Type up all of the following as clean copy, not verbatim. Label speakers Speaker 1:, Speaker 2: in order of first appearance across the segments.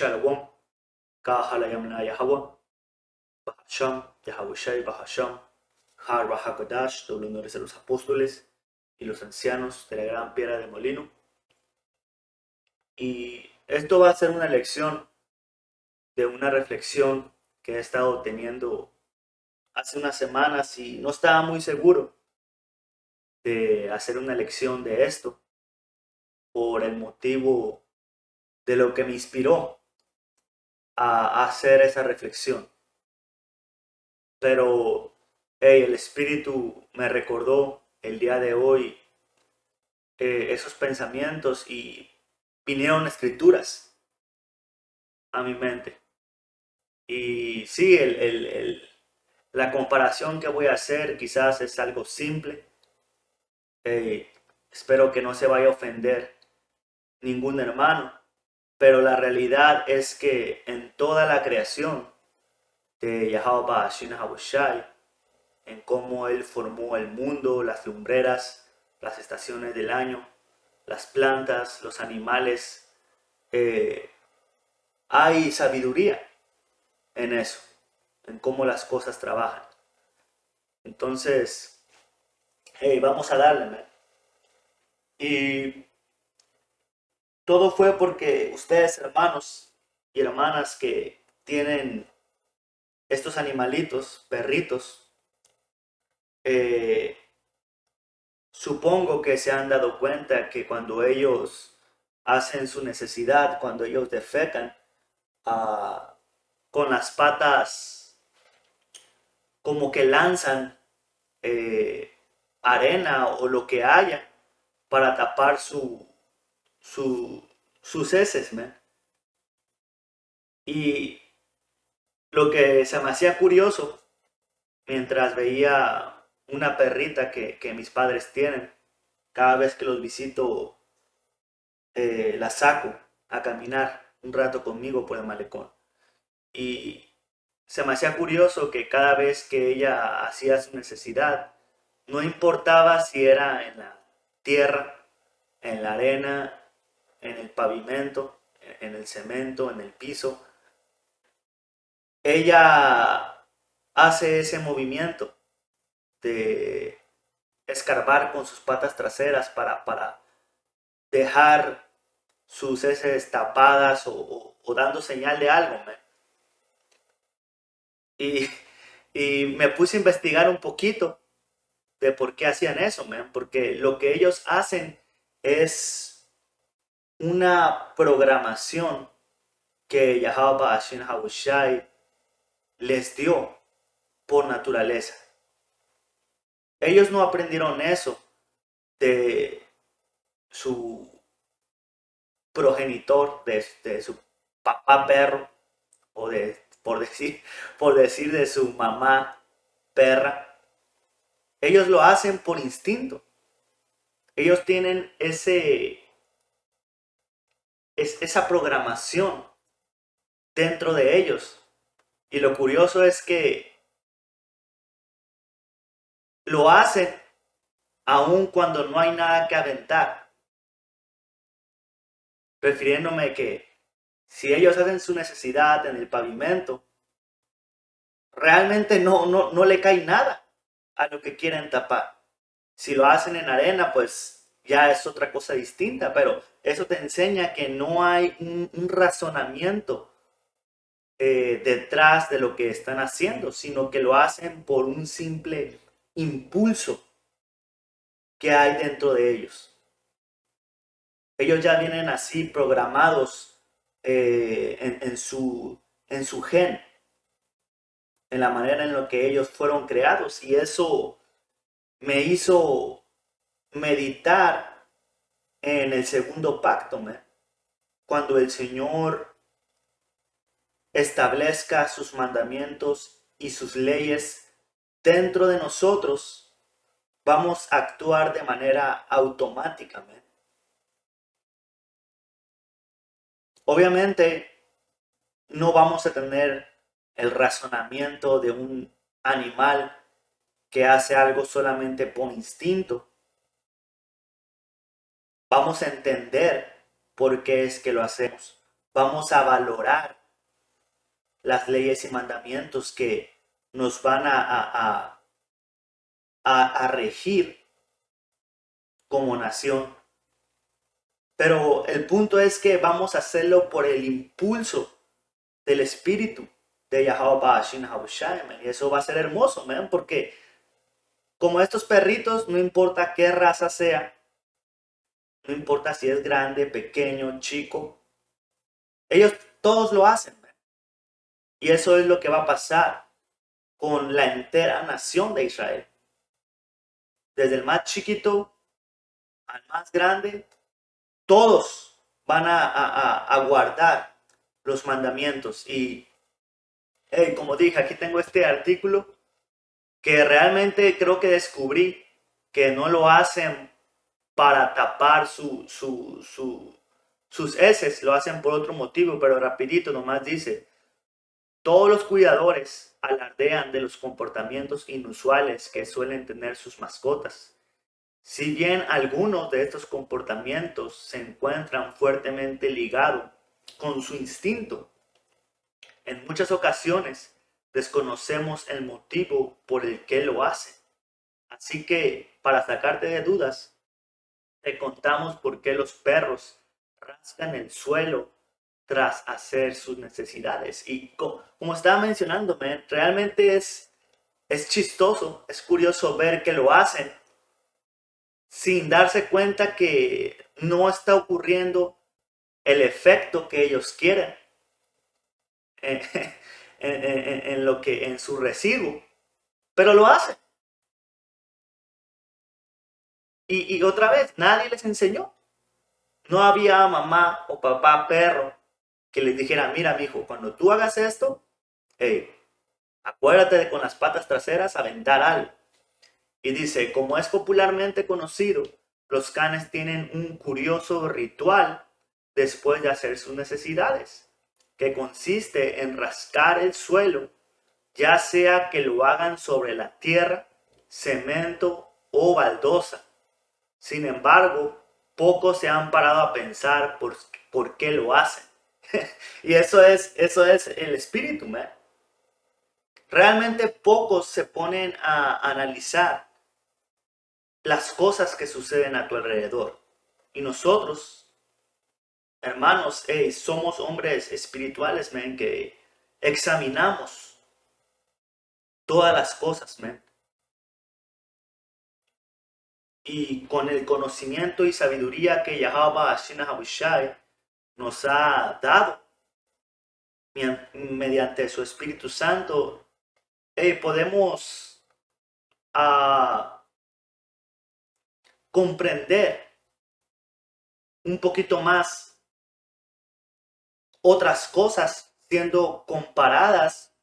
Speaker 1: Shalom, Kahala Yamna Yahweh, Bahasham, Yahawashi, Bahasham, Har Bahakodash, doble honores a los apóstoles y los ancianos de la gran piedra de molino. Y esto va a ser una lección de una reflexión que he estado teniendo hace unas semanas y no estaba muy seguro de hacer una lección de esto por el motivo de lo que me inspiró a hacer esa reflexión. Pero el Espíritu me recordó el día de hoy esos pensamientos y vinieron escrituras a mi mente. Y sí, la comparación que voy a hacer quizás es algo simple. Eh, Espero que no se vaya a ofender ningún hermano, pero la realidad es que en toda la creación de Yahweh Ba'ashina Habushai, en cómo él formó el mundo, las lumbreras, las estaciones del año, las plantas, los animales, eh, hay sabiduría en eso, en cómo las cosas trabajan. Entonces, hey, vamos a darle, man. Y todo fue porque ustedes, hermanos y hermanas que tienen estos animalitos, perritos, eh, supongo que se han dado cuenta que cuando ellos hacen su necesidad, cuando ellos defecan, ah, con las patas como que lanzan eh, arena o lo que haya para tapar su, sus heces, man. Y lo que se me hacía curioso mientras veía una perrita que mis padres tienen, cada vez que los visito, la saco a caminar un rato conmigo por el malecón. Y se me hacía curioso que cada vez que ella hacía su necesidad, no importaba si era en la tierra, en la arena, en el pavimento, en el cemento, en el piso, ella hace ese movimiento de escarbar con sus patas traseras para dejar sus heces tapadas o dando señal de algo, man. Y, y me puse a investigar un poquito de por qué hacían eso, man, porque lo que ellos hacen es una programación que Yahweh Ba'ashin Habushai les dio por naturaleza. Ellos no aprendieron eso de su progenitor, de su papá perro, o por decir de su mamá perra. Ellos lo hacen por instinto. Ellos tienen esa programación dentro de ellos. Y lo curioso es que lo hacen aun cuando no hay nada que aventar. Refiriéndome que si ellos hacen su necesidad en el pavimento, realmente no le cae nada a lo que quieren tapar. Si lo hacen en arena, pues ya es otra cosa distinta, pero eso te enseña que no hay un razonamiento detrás de lo que están haciendo, sino que lo hacen por un simple impulso que hay dentro de ellos. Ellos ya vienen así programados en su gen, en la manera en la que ellos fueron creados, y eso me hizo meditar en el segundo pacto, man. Cuando el Señor establezca sus mandamientos y sus leyes dentro de nosotros, vamos a actuar de manera automática, man. Obviamente no vamos a tener el razonamiento de un animal que hace algo solamente por instinto. Vamos a entender por qué es que lo hacemos. vamos a valorar las leyes y mandamientos que nos van a regir como nación. Pero el punto es que vamos a hacerlo por el impulso del espíritu de Yahweh Ba'ashin Habushai, y eso va a ser hermoso, man, porque como estos perritos, no importa qué raza sea, no importa si es grande, pequeño, chico, ellos todos lo hacen, man. Y eso es lo que va a pasar con la entera nación de Israel. Desde el más chiquito al más grande, todos van a guardar los mandamientos. Y como dije, aquí tengo este artículo que realmente creo que descubrí que no lo hacen para tapar sus heces, lo hacen por otro motivo, pero rapidito nomás dice: todos los cuidadores alardean de los comportamientos inusuales que suelen tener sus mascotas. Si bien algunos de estos comportamientos se encuentran fuertemente ligados con su instinto, en muchas ocasiones desconocemos el motivo por el que lo hacen. Así que, para sacarte de dudas, te contamos por qué los perros rascan el suelo tras hacer sus necesidades. Y como estaba mencionando, realmente es chistoso, es curioso ver que lo hacen sin darse cuenta que no está ocurriendo el efecto que ellos quieren en, en su residuo, pero lo hacen. Y otra vez, nadie les enseñó. No había mamá o papá perro que les dijera: mira, mijo, cuando tú hagas esto, hey, acuérdate de con las patas traseras aventar algo. Y dice: como es popularmente conocido, los canes tienen un curioso ritual después de hacer sus necesidades, que consiste en rascar el suelo, ya sea que lo hagan sobre la tierra, cemento o baldosa. Sin embargo, pocos se han parado a pensar por qué lo hacen. Y eso es el espíritu, man. Realmente pocos se ponen a analizar las cosas que suceden a tu alrededor. Y nosotros, hermanos, somos hombres espirituales, man, que examinamos todas las cosas, man. Y con el conocimiento y sabiduría que Yahweh Hashem Habushai nos ha dado mediante su Espíritu Santo, podemos comprender un poquito más otras cosas siendo comparadas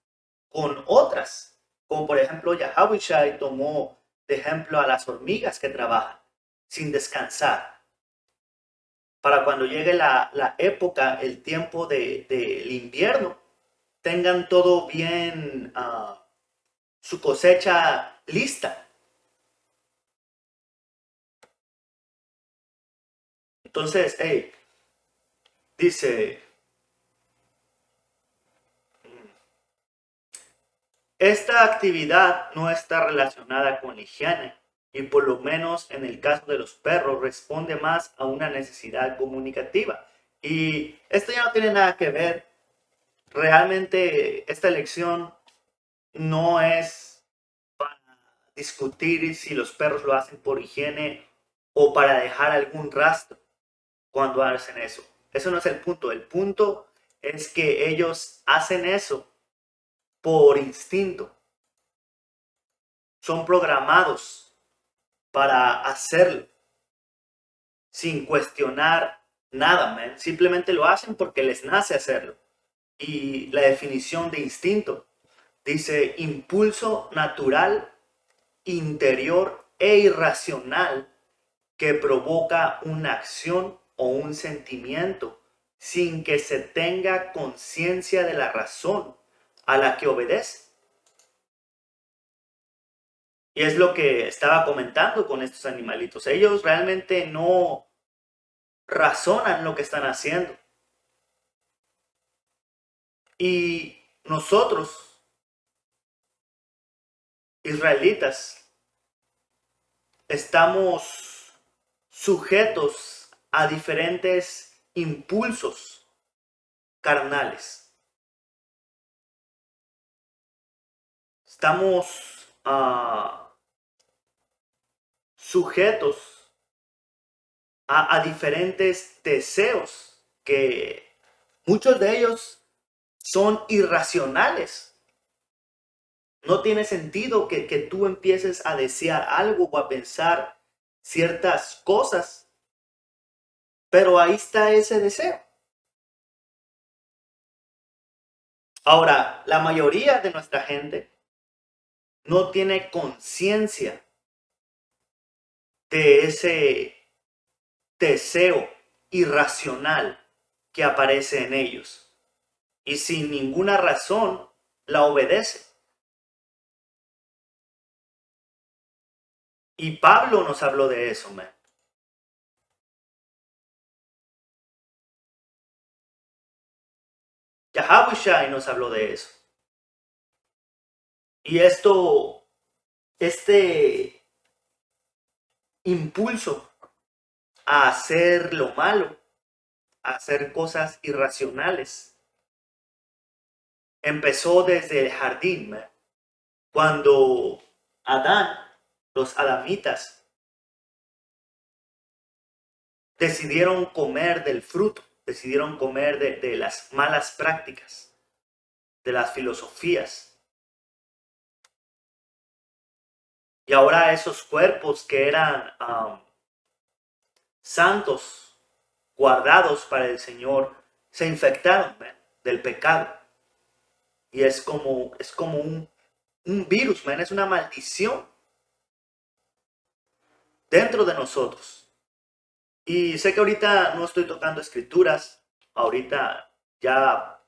Speaker 1: con otras. Como por ejemplo, Yahweh tomó de ejemplo a las hormigas que trabajan sin descansar, para cuando llegue la época, el tiempo del invierno, tengan todo bien, su cosecha lista. Entonces, dice: esta actividad no está relacionada con la higiene y, por lo menos en el caso de los perros, responde más a una necesidad comunicativa. Y esto ya no tiene nada que ver. Realmente esta lección no es para discutir si los perros lo hacen por higiene o para dejar algún rastro cuando hacen eso. Eso no es el punto. El punto es que ellos hacen eso por instinto. Son programados para hacerlo sin cuestionar nada, man. Simplemente lo hacen porque les nace hacerlo. Y la definición de instinto dice: impulso natural, interior e irracional que provoca una acción o un sentimiento sin que se tenga conciencia de la razón a la que obedece. Y es lo que estaba comentando con estos animalitos. Ellos realmente no razonan lo que están haciendo. Y nosotros, israelitas, estamos sujetos a diferentes impulsos carnales. Estamos sujetos a diferentes deseos que muchos de ellos son irracionales. No tiene sentido que tú empieces a desear algo o a pensar ciertas cosas, pero ahí está ese deseo. Ahora, la mayoría de nuestra gente no tiene conciencia de ese deseo irracional que aparece en ellos y sin ninguna razón la obedece. Y Pablo nos habló de eso, man. Yahawashi nos habló de eso. Y este impulso a hacer lo malo, a hacer cosas irracionales, empezó desde el jardín, man. Cuando Adán, los adamitas, decidieron comer del fruto, decidieron comer de las malas prácticas, de las filosofías. Y ahora esos cuerpos que eran santos, guardados para el Señor, se infectaron, man, del pecado. Y es como un virus, man, es una maldición dentro de nosotros. Y sé que ahorita no estoy tocando escrituras, ahorita ya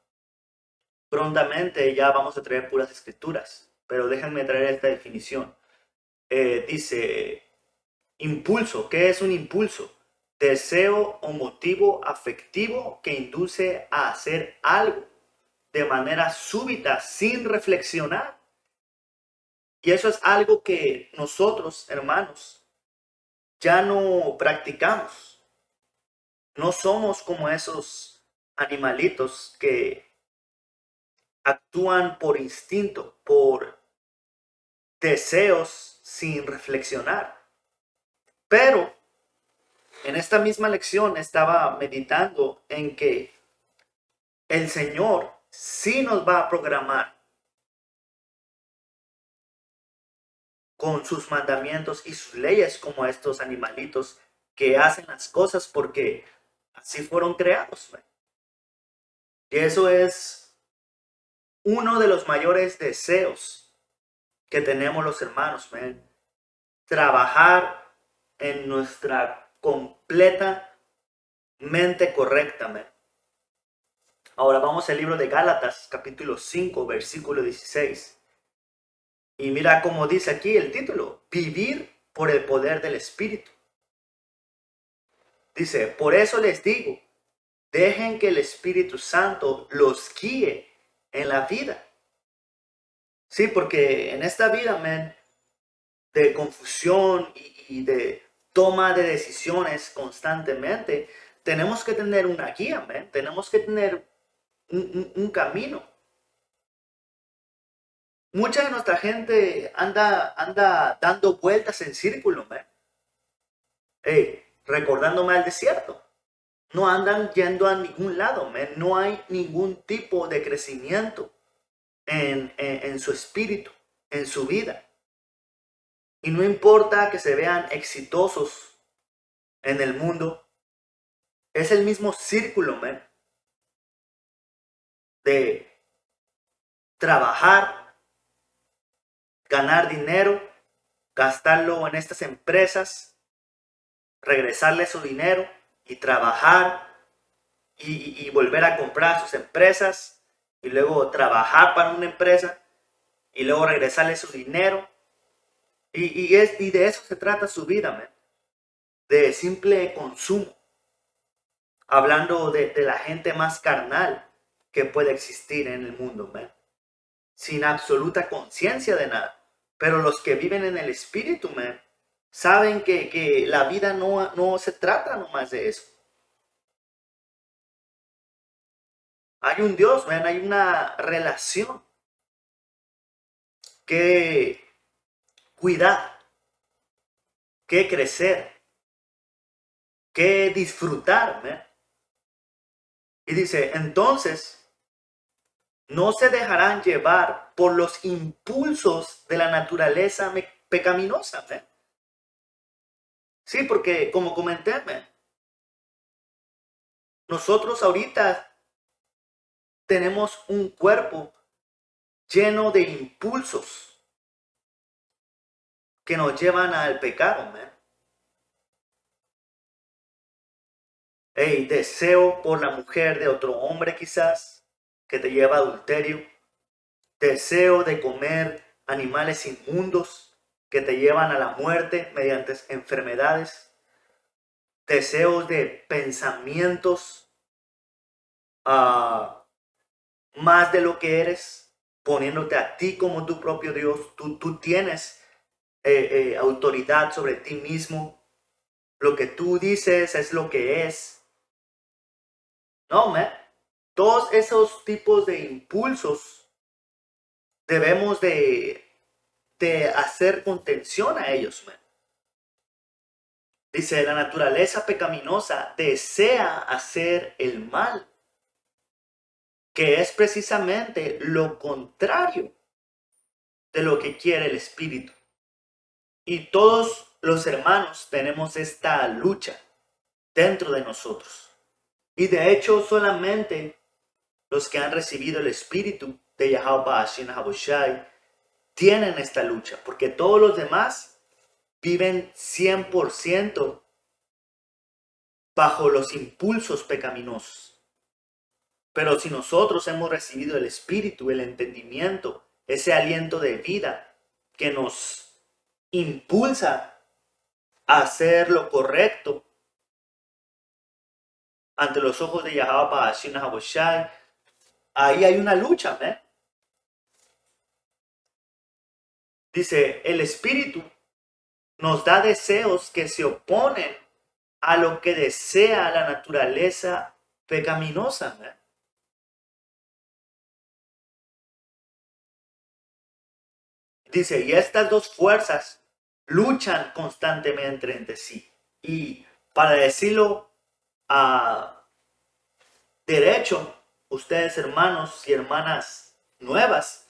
Speaker 1: prontamente ya vamos a traer puras escrituras, pero déjenme traer esta definición. Dice, impulso. ¿Qué es un impulso? Deseo o motivo afectivo que induce a hacer algo de manera súbita, sin reflexionar. Y eso es algo que nosotros, hermanos, ya no practicamos. No somos como esos animalitos que actúan por instinto, por deseos sin reflexionar. Pero en esta misma lección estaba meditando en que el Señor sí nos va a programar con sus mandamientos y sus leyes como estos animalitos que hacen las cosas porque así fueron creados. Y eso es uno de los mayores deseos que tenemos los hermanos, man. Trabajar en nuestra completa mente correcta, man. Ahora vamos al libro de Gálatas, capítulo 5, versículo 16. Y mira cómo dice aquí el título, vivir por el poder del Espíritu. Dice, por eso les digo, dejen que el Espíritu Santo los guíe en la vida. Sí, porque en esta vida, man, de confusión y de toma de decisiones constantemente, tenemos que tener una guía, man. Tenemos que tener un camino. Mucha de nuestra gente anda dando vueltas en círculo, man. Recordándome al desierto. No andan yendo a ningún lado, man. No hay ningún tipo de crecimiento en su espíritu, en su vida. Y no importa que se vean exitosos en el mundo, es el mismo círculo, man, de trabajar, ganar dinero, gastarlo en estas empresas, regresarle su dinero y trabajar y volver a comprar sus empresas y luego trabajar para una empresa y luego regresarle su dinero. Y de eso se trata su vida, man, de simple consumo. Hablando de la gente más carnal, que puede existir en el mundo, man, sin absoluta conciencia de nada. Pero los que viven en el espíritu, man, saben que la vida no se trata nomás de eso. Hay un Dios, man, hay una relación que cuidar, que crecer, que disfrutar, man. Y dice, entonces, no se dejarán llevar por los impulsos de la naturaleza pecaminosa, man. Sí, porque como comenté, man, nosotros ahorita tenemos un cuerpo lleno de impulsos que nos llevan al pecado, man. Hey, deseo por la mujer de otro hombre quizás, que te lleva a adulterio. Deseo de comer animales inmundos que te llevan a la muerte mediante enfermedades. Deseos de pensamientos más de lo que eres, poniéndote a ti como tu propio Dios. Tú tienes autoridad sobre ti mismo. Lo que tú dices es lo que es. No, man. Todos esos tipos de impulsos debemos de hacer contención a ellos, man. Dice, la naturaleza pecaminosa desea hacer el mal, que es precisamente lo contrario de lo que quiere el espíritu. Y todos los hermanos tenemos esta lucha dentro de nosotros. Y de hecho solamente los que han recibido el espíritu de Yahweh Hashem Haboshai tienen esta lucha, porque todos los demás viven 100% bajo los impulsos pecaminosos. Pero si nosotros hemos recibido el espíritu, el entendimiento, ese aliento de vida que nos impulsa a hacer lo correcto ante los ojos de Yahweh Hashem Haboshai, ahí hay una lucha, ¿eh? Dice, el espíritu nos da deseos que se oponen a lo que desea la naturaleza pecaminosa, ¿eh? Dice, y estas dos fuerzas luchan constantemente entre sí. Y para decirlo a derecho, ustedes hermanos y hermanas nuevas,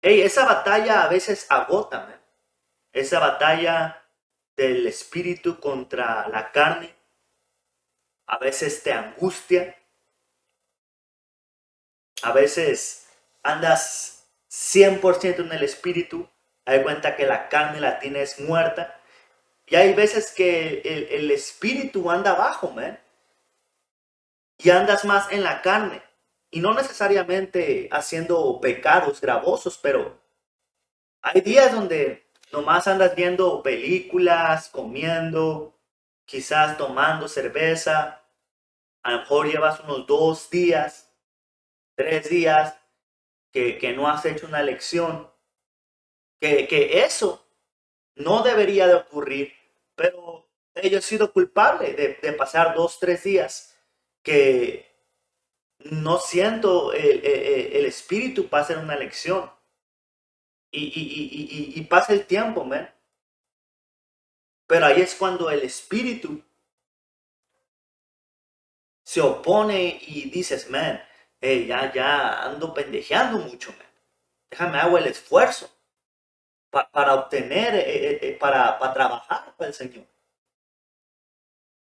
Speaker 1: esa batalla a veces agota, man. Esa batalla del espíritu contra la carne, a veces te angustia, a veces andas 100% en el espíritu, hay cuenta que la carne la tienes muerta, y hay veces que el espíritu anda abajo, man, y andas más en la carne, y no necesariamente haciendo pecados gravosos, pero hay días donde nomás andas viendo películas, comiendo, quizás tomando cerveza, a lo mejor llevas unos 2 días, 3 días que no has hecho una lección, que eso no debería de ocurrir, pero yo he sido culpable de pasar 2, 3 días que no siento el espíritu para hacer una lección. Y pasa el tiempo, man. Pero ahí es cuando el espíritu se opone y dices, man, ya ando pendejeando mucho, man. Déjame hago el esfuerzo para obtener, para trabajar para el Señor.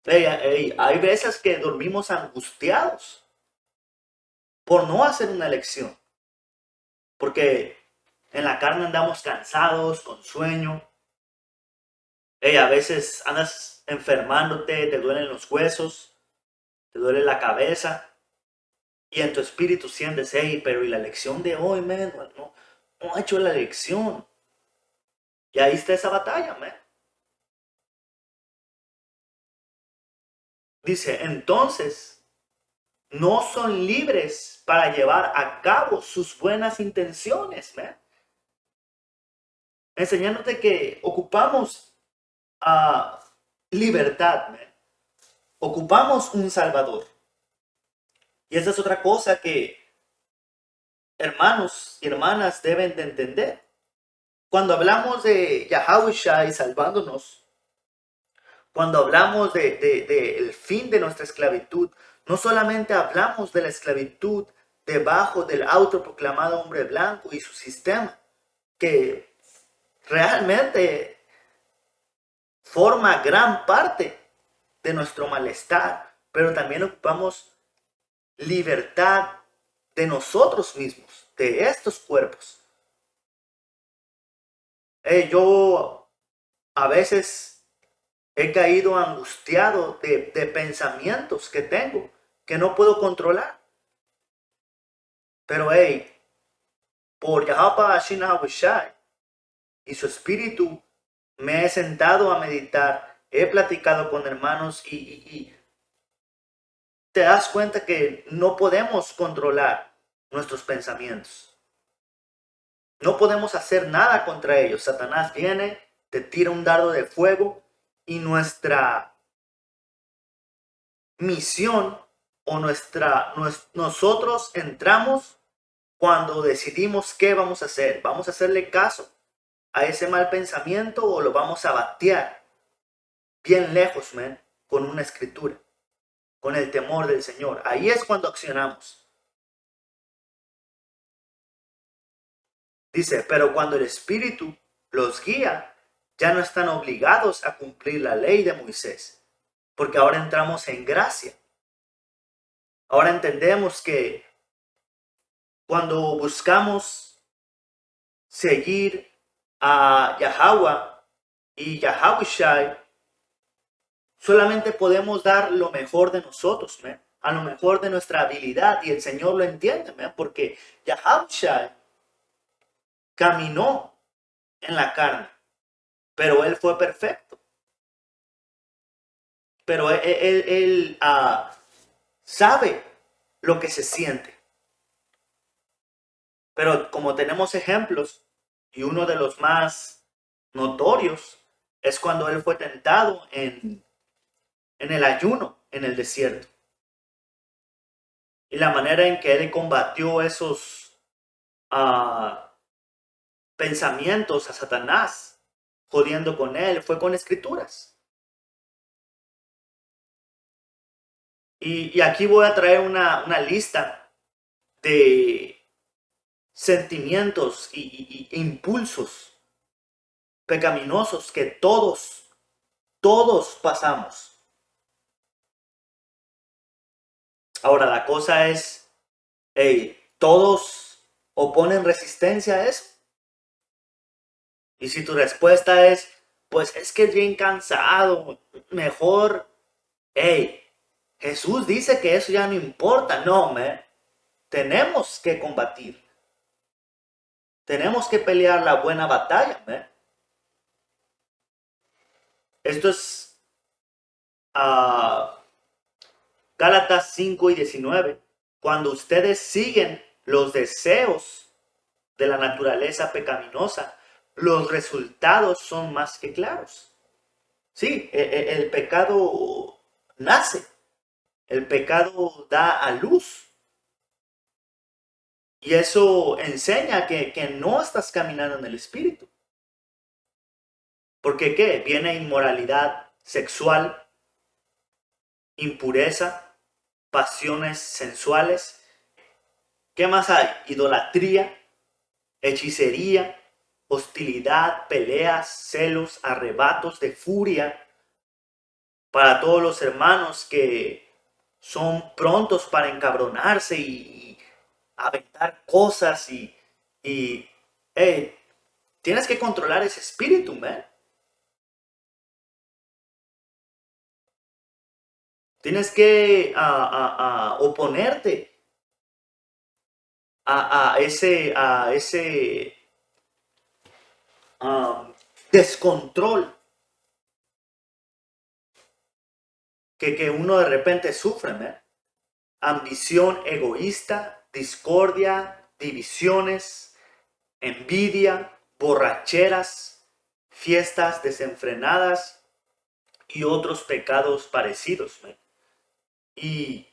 Speaker 1: Hay veces que dormimos angustiados por no hacer una elección. Porque en la carne andamos cansados, con sueño. A veces andas enfermándote, te duelen los huesos, te duele la cabeza. Y en tu espíritu sientes, pero ¿y la lección de hoy, man? No ha hecho la lección. Y ahí está esa batalla, man. Dice, entonces, no son libres para llevar a cabo sus buenas intenciones, man. Enseñándote que ocupamos libertad, man. Ocupamos un Salvador. Y esa es otra cosa que hermanos y hermanas deben de entender. Cuando hablamos de Yahushua y salvándonos, cuando hablamos del fin de nuestra esclavitud, no solamente hablamos de la esclavitud debajo del autoproclamado hombre blanco y su sistema, que realmente forma gran parte de nuestro malestar, pero también ocupamos libertad de nosotros mismos, de estos cuerpos. Yo a veces he caído angustiado de pensamientos que tengo que no puedo controlar. Pero por Yahweh Shai y su espíritu me he sentado a meditar, he platicado con hermanos y te das cuenta que no podemos controlar nuestros pensamientos. No podemos hacer nada contra ellos. Satanás viene, te tira un dardo de fuego y nuestra misión o nosotros entramos cuando decidimos qué vamos a hacer. ¿Vamos a hacerle caso a ese mal pensamiento o lo vamos a batear bien lejos, man, con una escritura, con el temor del Señor? Ahí es cuando accionamos. Dice, pero cuando el Espíritu los guía, ya no están obligados a cumplir la ley de Moisés, porque ahora entramos en gracia. Ahora entendemos que cuando buscamos seguir a Yahweh y Yahushai, solamente podemos dar lo mejor de nosotros, man, a lo mejor de nuestra habilidad, y el Señor lo entiende, man, porque Yahushai caminó en la carne, pero Él fue perfecto. Pero él sabe lo que se siente. Pero como tenemos ejemplos, y uno de los más notorios es cuando él fue tentado en el ayuno, en el desierto. Y la manera en que él combatió esos pensamientos a Satanás, jodiendo con él, fue con escrituras. Y aquí voy a traer una lista de sentimientos e impulsos pecaminosos que todos pasamos. Ahora la cosa es, ¿todos oponen resistencia a eso? Y si tu respuesta es, pues es que es bien cansado, mejor, Jesús dice que eso ya no importa. No, tenemos que combatir. Tenemos que pelear la buena batalla, Esto es Gálatas 5:19. Cuando ustedes siguen los deseos de la naturaleza pecaminosa, los resultados son más que claros. Sí, el pecado nace, el pecado da a luz. Y eso enseña que no estás caminando en el Espíritu. Porque ¿qué? Viene inmoralidad sexual, impureza, pasiones sensuales. ¿Qué más hay? Idolatría, hechicería, hostilidad, peleas, celos, arrebatos de furia. Para todos los hermanos que son prontos para encabronarse y aventar cosas y tienes que controlar ese espíritu, man. Tienes que oponerte a ese descontrol que uno de repente sufre, ¿eh? ambición egoísta, discordia, divisiones, envidia, borracheras, fiestas desenfrenadas y otros pecados parecidos. ¿Me? Y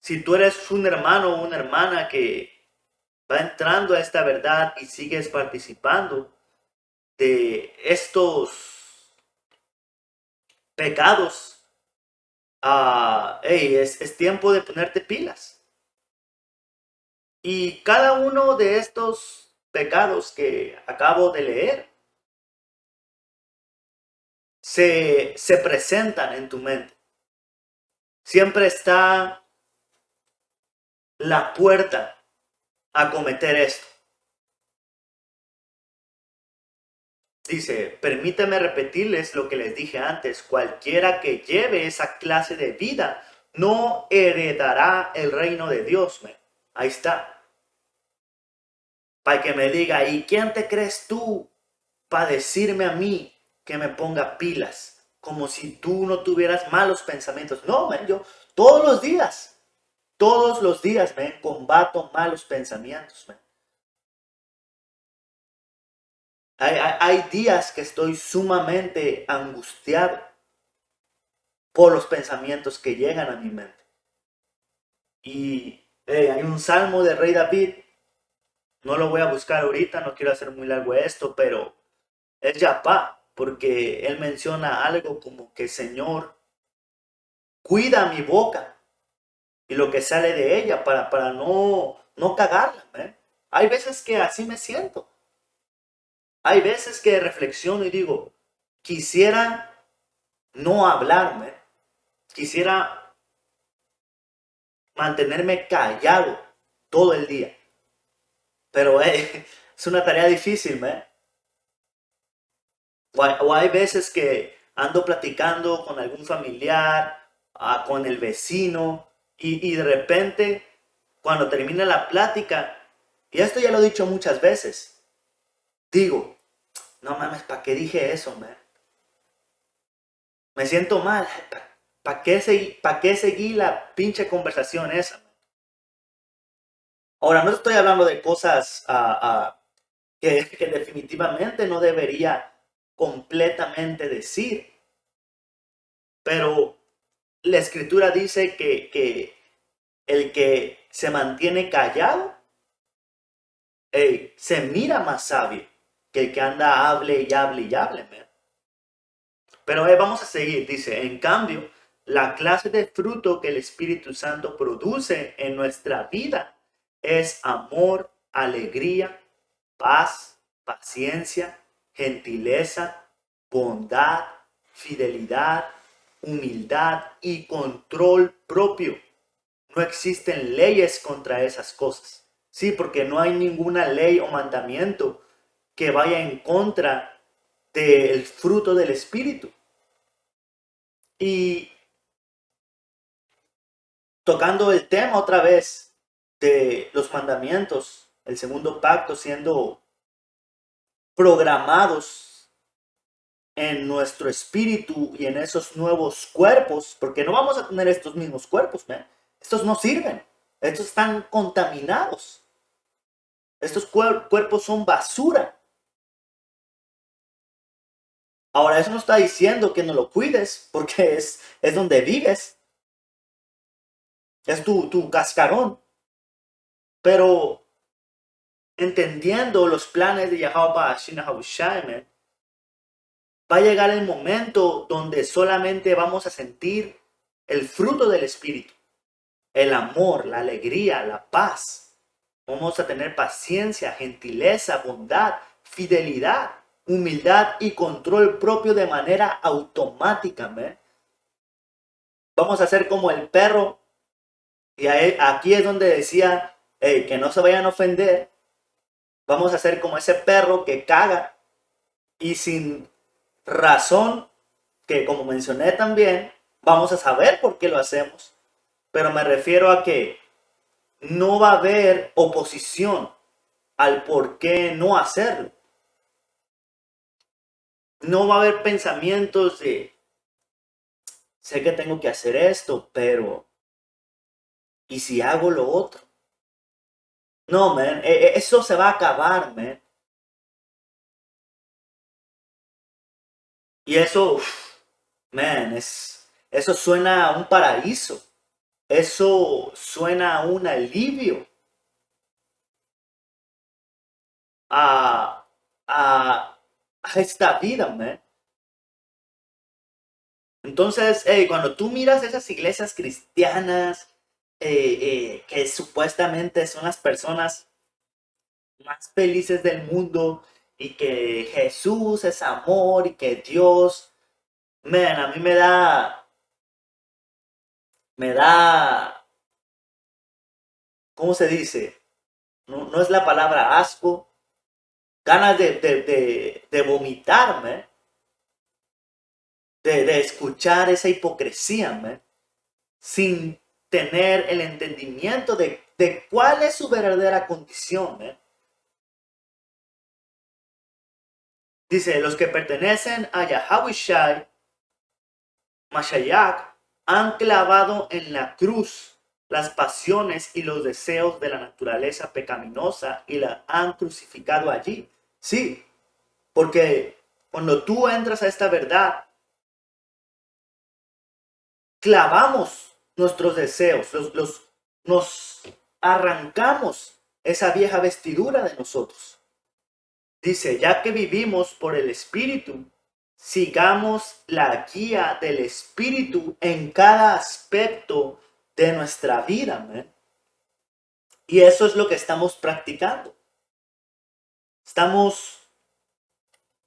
Speaker 1: si tú eres un hermano o una hermana que va entrando a esta verdad y sigues participando de estos pecados, hey, es tiempo de ponerte pilas. Y cada uno de estos pecados que acabo de leer se presentan en tu mente. Siempre está la puerta a cometer esto. Dice, permítame repetirles lo que les dije antes, cualquiera que lleve esa clase de vida no heredará el reino de Dios. Man. Ahí está. Para que me diga, ¿y quién te crees tú para decirme a mí que me ponga pilas? Como si tú no tuvieras malos pensamientos. No, man, yo todos los días, man, combato malos pensamientos, man. Hay días que estoy sumamente angustiado por los pensamientos que llegan a mi mente. Y hay un salmo de Rey David, no lo voy a buscar ahorita, no quiero hacer muy largo esto, pero es Yapá, porque él menciona algo como que Señor, cuida mi boca y lo que sale de ella para no cagarla. ¿eh? Hay veces que así me siento. Hay veces que reflexiono y digo, quisiera no hablarme, quisiera mantenerme callado todo el día. Pero es una tarea difícil, ¿eh? O hay veces que ando platicando con algún familiar, con el vecino, y de repente, cuando termina la plática, y esto ya lo he dicho muchas veces, digo, no mames, ¿para qué dije eso, man? Me siento mal. ¿Para qué seguí la pinche conversación esa? Ahora, no estoy hablando de cosas que definitivamente no debería completamente decir, pero la escritura dice que el que se mantiene callado se mira más sabio que el que anda hable y hable y hable. Man. Pero vamos a seguir, dice, en cambio, la clase de fruto que el Espíritu Santo produce en nuestra vida es amor, alegría, paz, paciencia, gentileza, bondad, fidelidad, humildad y control propio. No existen leyes contra esas cosas. Sí, porque no hay ninguna ley o mandamiento que vaya en contra del fruto del Espíritu. Y tocando el tema otra vez de los mandamientos, el segundo pacto siendo programados en nuestro espíritu y en esos nuevos cuerpos, porque no vamos a tener estos mismos cuerpos, man. Estos no sirven, estos están contaminados, estos cuerpos son basura. Ahora, eso no está diciendo que no lo cuides, porque es donde vives, es tu cascarón, pero entendiendo los planes de Yahweh Shai, va a llegar el momento donde solamente vamos a sentir el fruto del Espíritu, el amor, la alegría, la paz. Vamos a tener paciencia, gentileza, bondad, fidelidad, humildad y control propio de manera automática. ¿me? Vamos a ser como el perro, y aquí es donde decía que no se vayan a ofender. Vamos a ser como ese perro que caga y sin razón, que como mencioné también, vamos a saber por qué lo hacemos. Pero me refiero a que no va a haber oposición al por qué no hacerlo. No va a haber pensamientos de, sé que tengo que hacer esto, pero ¿Y si hago lo otro? No, man, eso se va a acabar, man. Y eso, man, eso suena a un paraíso. Eso suena a un alivio. A, a esta vida, man. Entonces, cuando tú miras esas iglesias cristianas que supuestamente son las personas más felices del mundo y que Jesús es amor y que Dios, man, a mí me da, ¿cómo se dice? No, no es la palabra asco, ganas de vomitarme, de escuchar esa hipocresía, man, sin tener el entendimiento de cuál es su verdadera condición, man. Dice, los que pertenecen a Yahweh Mashayak han clavado en la cruz las pasiones y los deseos de la naturaleza pecaminosa y la han crucificado allí. Sí, porque cuando tú entras a esta verdad, clavamos nuestros deseos, nos arrancamos esa vieja vestidura de nosotros. Dice, ya que vivimos por el Espíritu, sigamos la guía del Espíritu en cada aspecto de nuestra vida, man. Y eso es lo que estamos practicando. Estamos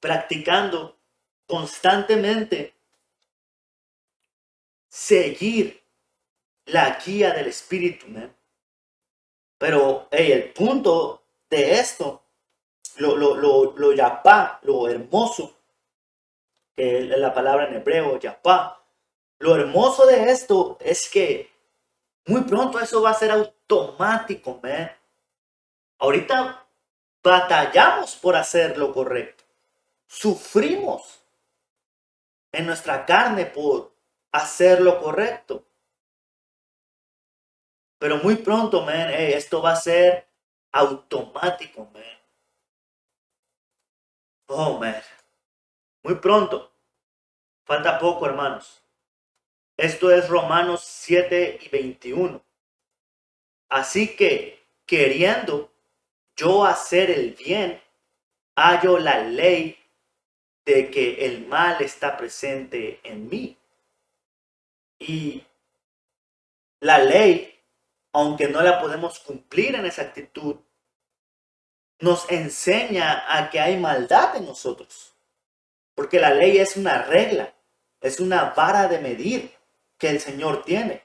Speaker 1: practicando constantemente seguir la guía del Espíritu, man. Pero el punto de esto, lo yapá, lo hermoso, que es la palabra en hebreo, yapá, lo hermoso de esto es que muy pronto eso va a ser automático, man. Ahorita batallamos por hacer lo correcto. Sufrimos en nuestra carne por hacer lo correcto. Pero muy pronto, man, esto va a ser automático, man. Oh, man. Muy pronto. Falta poco, hermanos. Esto es Romanos 7:21. Así que, queriendo yo hacer el bien, hallo la ley de que el mal está presente en mí. Y la ley, aunque no la podemos cumplir en esa actitud, nos enseña a que hay maldad en nosotros. Porque la ley es una regla, es una vara de medir que el Señor tiene.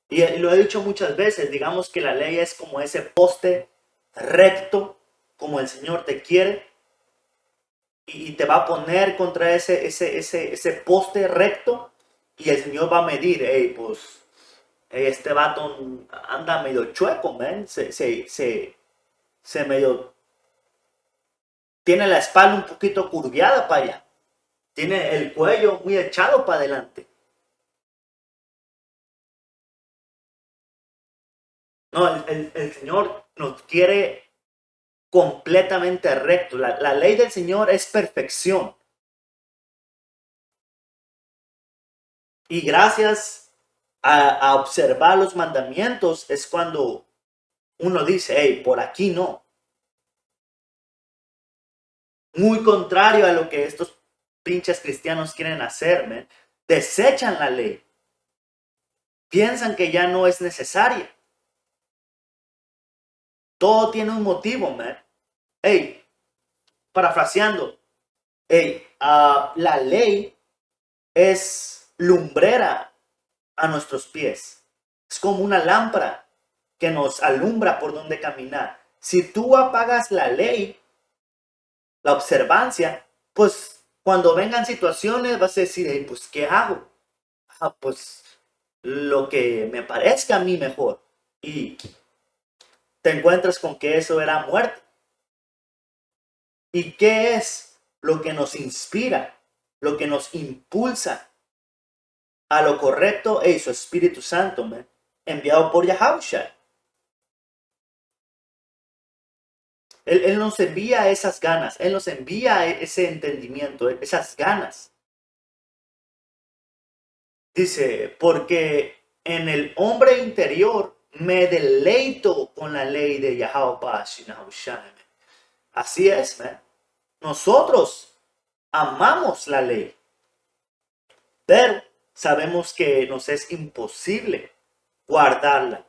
Speaker 1: Y lo he dicho muchas veces, digamos que la ley es como ese poste recto, como el Señor te quiere, y te va a poner contra ese poste recto, y el Señor va a medir, hey, pues, este vato anda medio chueco, man, se medio, tiene la espalda un poquito curviada para allá, tiene el cuello muy echado para adelante. No, el Señor nos quiere completamente recto. La ley del Señor es perfección. Y gracias a observar los mandamientos es cuando uno dice, hey, por aquí no. Muy contrario a lo que estos pinches cristianos quieren hacer, man. Desechan la ley. Piensan que ya no es necesaria. Todo tiene un motivo, man. Hey, parafraseando, hey, la ley es lumbrera a nuestros pies. Es como una lámpara que nos alumbra por donde caminar. Si tú apagas la ley, la observancia, pues cuando vengan situaciones vas a decir, hey, pues ¿qué hago? Pues lo que me parezca a mí mejor. Y te encuentras con que eso era muerte. ¿Y qué es lo que nos inspira? Lo que nos impulsa a lo correcto es su Espíritu Santo, man. enviado por Yahushua. Él nos envía esas ganas, Él nos envía ese entendimiento, esas ganas. Dice, porque en el hombre interior me deleito con la ley de Yahweh. Así es, man. Nosotros amamos la ley, pero sabemos que nos es imposible guardarla.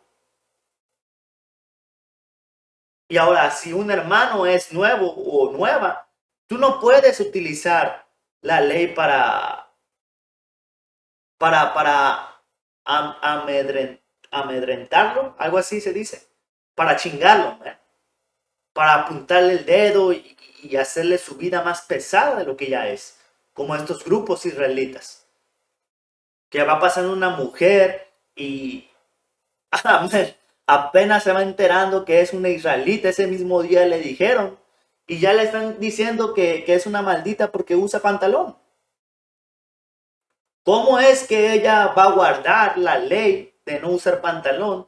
Speaker 1: Y ahora, si un hermano es nuevo o nueva, tú no puedes utilizar la ley para amedrentarlo, algo así se dice, para chingarlo, ¿eh? Para apuntarle el dedo y hacerle su vida más pesada de lo que ya es, como estos grupos israelitas, que va pasando una mujer y apenas se va enterando que es una israelita, ese mismo día le dijeron, y ya le están diciendo que es una maldita porque usa pantalón. ¿Cómo es que ella va a guardar la ley de no usar pantalón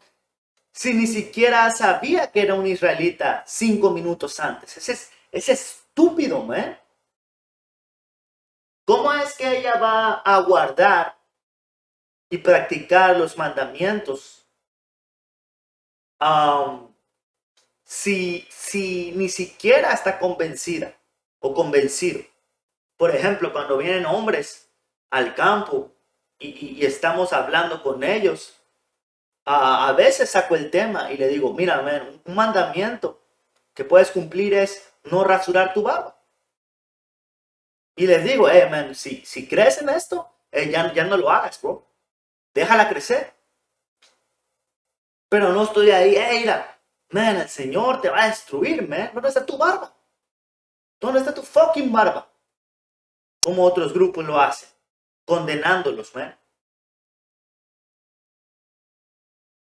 Speaker 1: si ni siquiera sabía que era un israelita 5 minutos antes? Es estúpido, man. ¿Cómo es que ella va a guardar y practicar los mandamientos si ni siquiera está convencida o convencido? Por ejemplo, cuando vienen hombres al campo y estamos hablando con ellos, a veces saco el tema y le digo, mira, man, un mandamiento que puedes cumplir es no rasurar tu barba. Y les digo, man, si crees en esto, ya no lo hagas, bro. Déjala crecer. Pero no estoy ahí, mira, man, el Señor te va a destruir, man. ¿Dónde está tu barba? ¿Dónde está tu fucking barba? Como otros grupos lo hacen, condenándolos, man.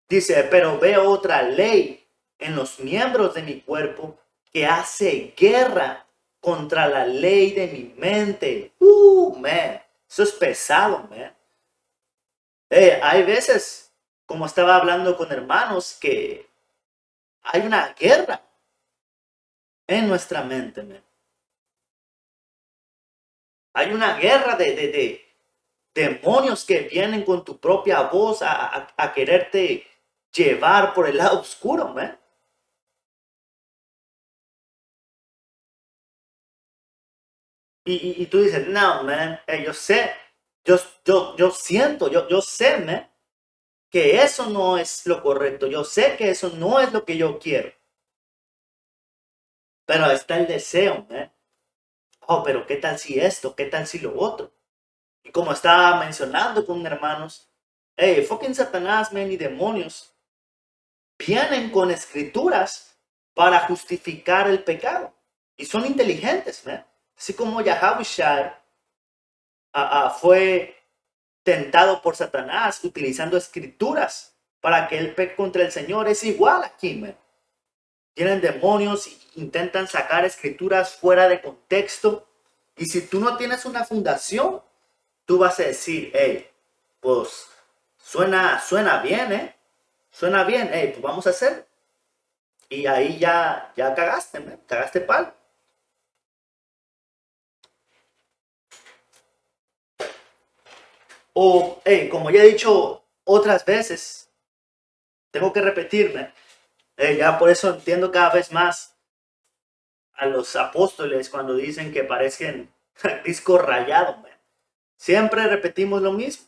Speaker 1: Dice, pero veo otra ley en los miembros de mi cuerpo que hace guerra contra la ley de mi mente. Man, eso es pesado, man. Hay veces, como estaba hablando con hermanos, que hay una guerra en nuestra mente, man. Hay una guerra de demonios que vienen con tu propia voz a quererte llevar por el lado oscuro, man. Y tú dices, no, man, yo sé, yo siento, yo sé, man, que eso no es lo correcto. Yo sé que eso no es lo que yo quiero. Pero está el deseo, man. Oh, pero ¿qué tal si esto? ¿Qué tal si lo otro? Y como estaba mencionando con hermanos, fucking Satanás, man, y demonios vienen con escrituras para justificar el pecado. Y son inteligentes, man. Así como Yahushua fue tentado por Satanás utilizando escrituras para que él peque contra el Señor, es igual aquí, man. Tienen demonios y intentan sacar escrituras fuera de contexto. Y si tú no tienes una fundación, tú vas a decir, pues suena bien, suena bien, pues vamos a hacer. Y ahí ya cagaste, man. Cagaste palo. O, como ya he dicho otras veces, tengo que repetirme, ya por eso entiendo cada vez más a los apóstoles cuando dicen que parecen disco rayado, man. Siempre repetimos lo mismo.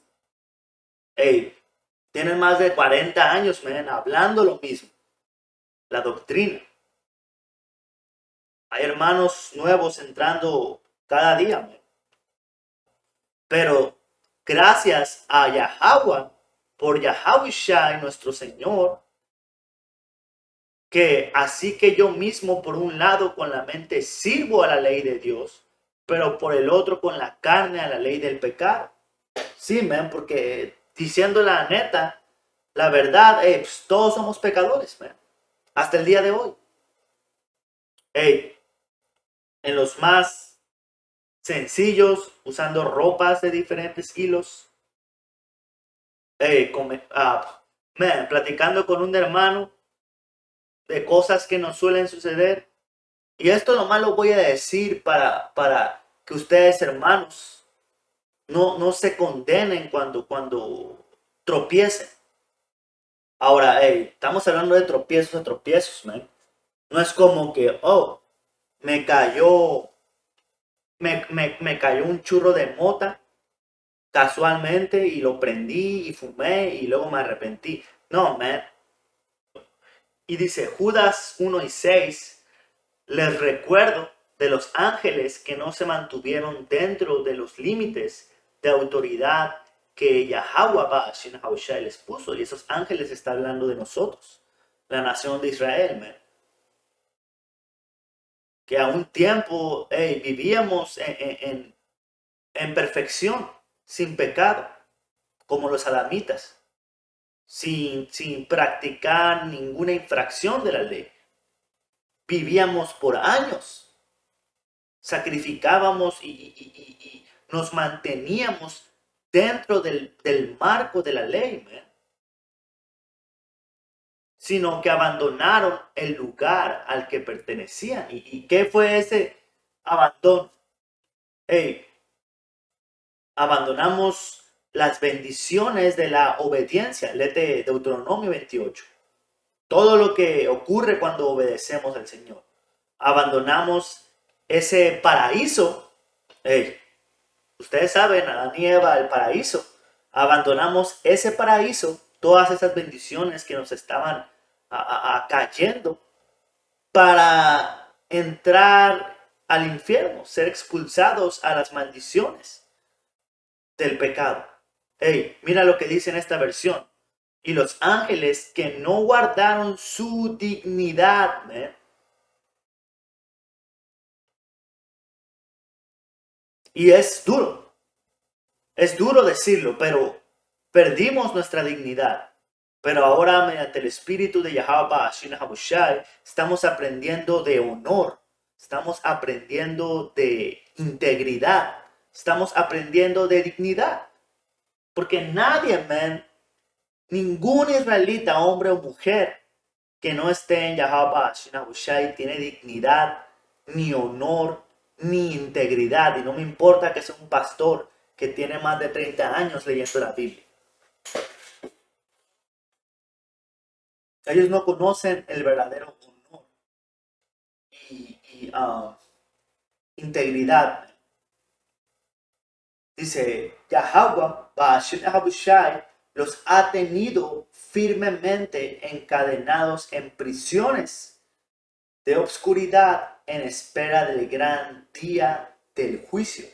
Speaker 1: Tienen más de 40 años, man, hablando lo mismo. La doctrina. Hay hermanos nuevos entrando cada día, man. Pero gracias a Yahweh, por Yahushua nuestro Señor, que así que yo mismo por un lado con la mente sirvo a la ley de Dios, pero por el otro con la carne a la ley del pecado. Sí, man, porque diciendo la neta, la verdad, pues, todos somos pecadores, man, hasta el día de hoy. En los más sencillos, usando ropas de diferentes hilos, platicando con un hermano de cosas que nos suelen suceder. Y esto nomás lo voy a decir para que ustedes, hermanos, no se condenen cuando tropiecen. Ahora, hey, estamos hablando de tropiezos a tropiezos, man. No es como que, oh, me cayó, me cayó un churro de mota casualmente y lo prendí y fumé y luego me arrepentí. No, man. Y dice Judas 1:6, les recuerdo de los ángeles que no se mantuvieron dentro de los límites de autoridad que Yahweh Ba'ashin Hahushai les puso. Y esos ángeles está hablando de nosotros, la nación de Israel, man. Que a un tiempo vivíamos en perfección, sin pecado, como los adamitas, sin practicar ninguna infracción de la ley. Vivíamos por años, sacrificábamos y nos manteníamos dentro del marco de la ley, man. Sino que abandonaron el lugar al que pertenecían. ¿Y qué fue ese abandono? Hey, abandonamos las bendiciones de la obediencia. Léete Deuteronomio 28. Todo lo que ocurre cuando obedecemos al Señor. Abandonamos ese paraíso. Hey, ustedes saben, Adán y Eva, el paraíso. Abandonamos ese paraíso, todas esas bendiciones que nos estaban cayendo, para entrar al infierno, ser expulsados a las maldiciones del pecado. Hey, mira lo que dice en esta versión. Y los ángeles que no guardaron su dignidad, man. Y es duro decirlo, pero perdimos nuestra dignidad. Pero ahora, mediante el espíritu de Yahweh Ba'ashin Hahushai, estamos aprendiendo de honor, estamos aprendiendo de integridad, estamos aprendiendo de dignidad. Porque nadie, man, ningún israelita, hombre o mujer, que no esté en Yahweh Ba'ashin Hahushai tiene dignidad, ni honor, ni integridad. Y no me importa que sea un pastor que tiene más de 30 años leyendo la Biblia. Ellos no conocen el verdadero honor y integridad. Dice, Yahweh Ba'ashin Hahushai los ha tenido firmemente encadenados en prisiones de obscuridad en espera del gran día del juicio.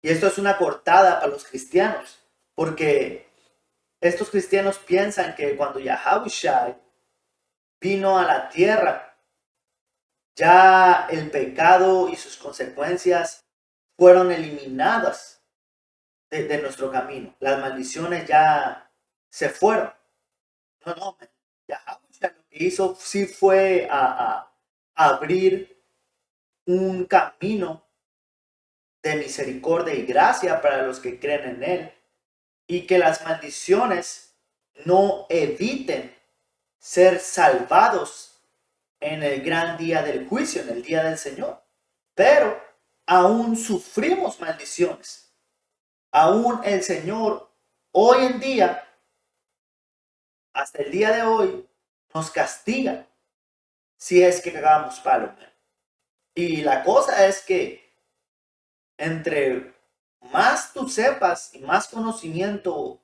Speaker 1: Y esto es una cortada para los cristianos, porque estos cristianos piensan que cuando Yahushua vino a la tierra, ya el pecado y sus consecuencias fueron eliminadas de nuestro camino. Las maldiciones ya se fueron. No, Yahushua lo que hizo sí fue a abrir un camino de misericordia y gracia para los que creen en Él, y que las maldiciones no eviten ser salvados en el gran día del juicio, en el día del Señor. Pero aún sufrimos maldiciones. Aún el Señor hoy en día, hasta el día de hoy, nos castiga si es que cagamos palo. Y la cosa es que entre más tú sepas y más conocimiento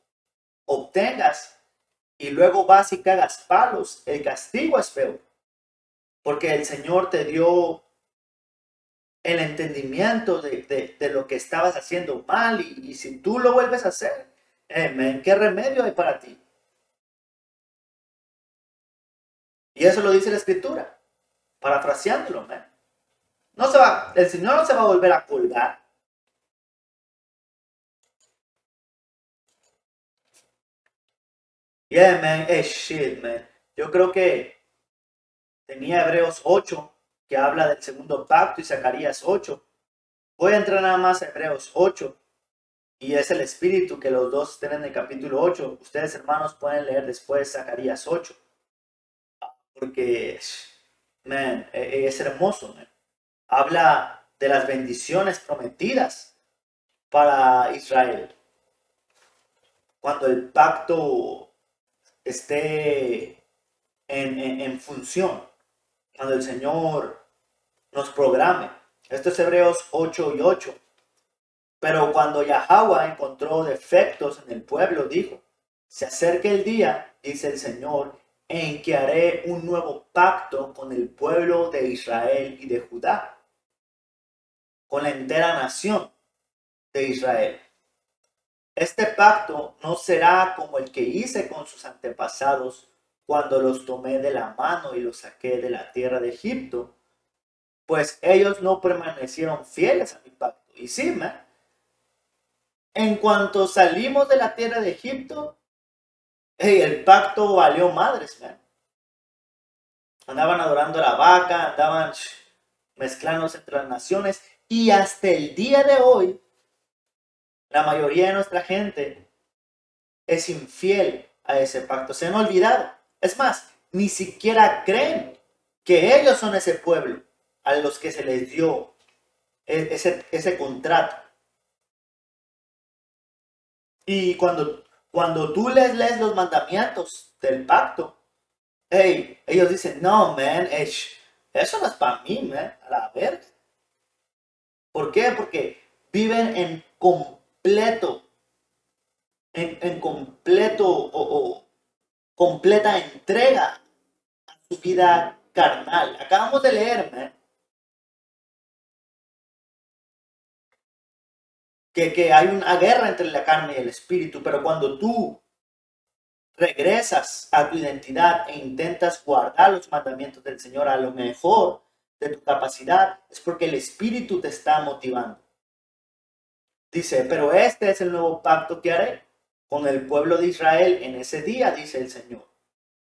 Speaker 1: obtengas y luego vas y cagas palos, el castigo es peor. Porque el Señor te dio el entendimiento de lo que estabas haciendo mal, y si tú lo vuelves a hacer, ¿qué remedio hay para ti? Y eso lo dice la Escritura, parafraseándolo, man. El Señor no se va a volver a colgar. Yeah, man, shit, man. Yo creo que tenía Hebreos 8, que habla del segundo pacto, y Zacarías 8. Voy a entrar nada más a Hebreos 8 Y es el espíritu que los dos tienen en el capítulo 8. Ustedes, hermanos, pueden leer después Zacarías 8. Porque, man, es hermoso, man. Habla de las bendiciones prometidas para Israel. Cuando el pacto esté en función, cuando el Señor nos programe. Esto es Hebreos 8:8. Pero cuando Yahweh encontró defectos en el pueblo, dijo, se acerca el día, dice el Señor, en que haré un nuevo pacto con el pueblo de Israel y de Judá, con la entera nación de Israel. Este pacto no será como el que hice con sus antepasados cuando los tomé de la mano y los saqué de la tierra de Egipto, pues ellos no permanecieron fieles a mi pacto. Y sí, man, en cuanto salimos de la tierra de Egipto, hey, el pacto valió madres, man. Andaban adorando a la vaca, andaban mezclándose entre las naciones, y hasta el día de hoy, la mayoría de nuestra gente es infiel a ese pacto. Se han olvidado. Es más, ni siquiera creen que ellos son ese pueblo a los que se les dio ese contrato. Y cuando tú lees los mandamientos del pacto, hey, ellos dicen, no, man, eso no es para mí, man, a la verga. ¿Por qué? Porque viven en completo, en completo o completa entrega a su vida carnal. Acabamos de leer, man, que hay una guerra entre la carne y el espíritu, pero cuando tú regresas a tu identidad e intentas guardar los mandamientos del Señor a lo mejor de tu capacidad, es porque el Espíritu te está motivando. Dice, pero este es el nuevo pacto que haré con el pueblo de Israel en ese día, dice el Señor.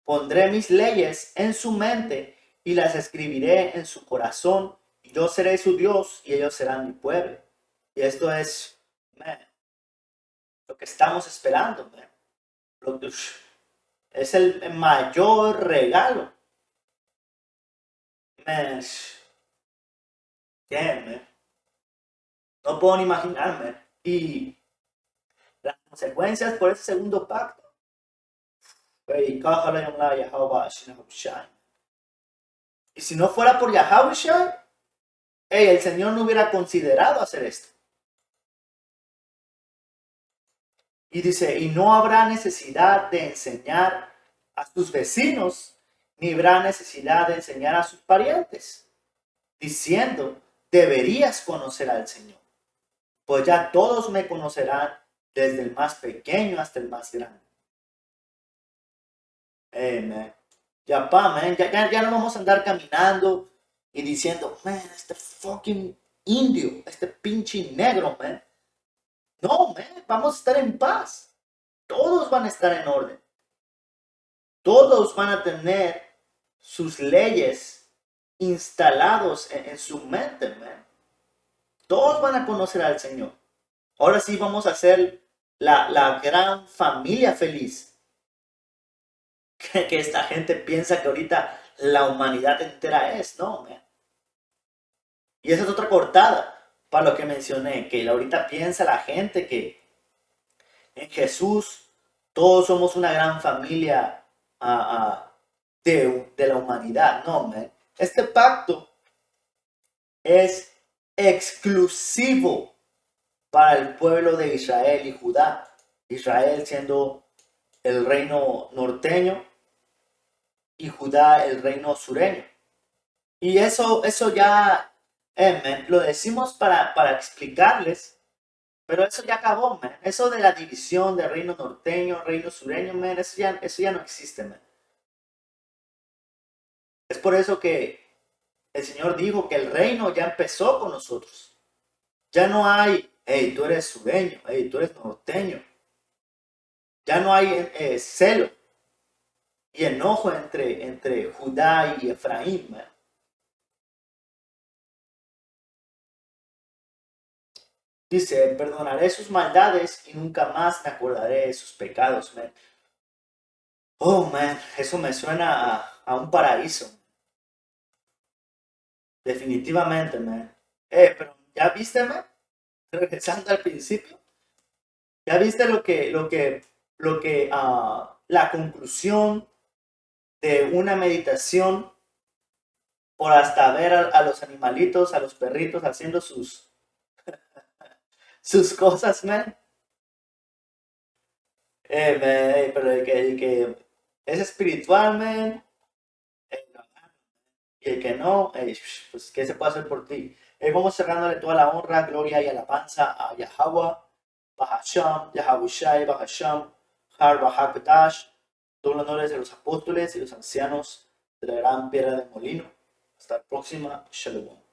Speaker 1: Pondré mis leyes en su mente y las escribiré en su corazón, y yo seré su Dios y ellos serán mi pueblo. Y esto es, man, lo que estamos esperando, man. Lo que, es el mayor regalo. Man, damn, man. No puedo ni imaginarme. Y las consecuencias por ese segundo pacto. Y si no fuera por Yahweh, el Señor no hubiera considerado hacer esto. Y dice, y no habrá necesidad de enseñar a sus vecinos, ni habrá necesidad de enseñar a sus parientes, diciendo, deberías conocer al Señor, pues ya todos me conocerán, desde el más pequeño hasta el más grande. Man. Ya, man, ya no vamos a andar caminando y diciendo, man, este fucking indio, este pinche negro, man. No, man, vamos a estar en paz. Todos van a estar en orden. Todos van a tener sus leyes instalados en su mente, man. Todos van a conocer al Señor. Ahora sí vamos a ser la gran familia feliz. Que esta gente piensa que ahorita la humanidad entera es, ¿no? Man. Y esa es otra cortada para lo que mencioné, que ahorita piensa la gente que en Jesús todos somos una gran familia de la humanidad. No, man. Este pacto es exclusivo para el pueblo de Israel y Judá. Israel siendo el reino norteño y Judá el reino sureño. Y eso ya, man, lo decimos para explicarles, pero eso ya acabó, man. Eso de la división de reino norteño, reino sureño, man, eso ya no existe, man. Es por eso que el Señor dijo que el reino ya empezó con nosotros. Ya no hay, hey, tú eres sureño, hey, tú eres norteño. Ya no hay celo y enojo entre Judá y Efraín, man. Dice, perdonaré sus maldades y nunca más me acordaré de sus pecados, man. Oh, man, eso me suena a un paraíso. Definitivamente, man. Pero ¿ya viste, man? Regresando al principio, ¿ya viste la conclusión de una meditación por hasta ver a los animalitos, a los perritos haciendo sus cosas, man? Pero el que es espiritual, man, y el que no, pues, ¿qué se puede hacer por ti? Vamos cerrándole toda la honra, gloria y alabanza a Yahweh, Bahasham, Yahabushai, Bahasham, Har Bahakdash, todos los honores de los apóstoles y los ancianos de la gran piedra de molino. Hasta la próxima, Shalom.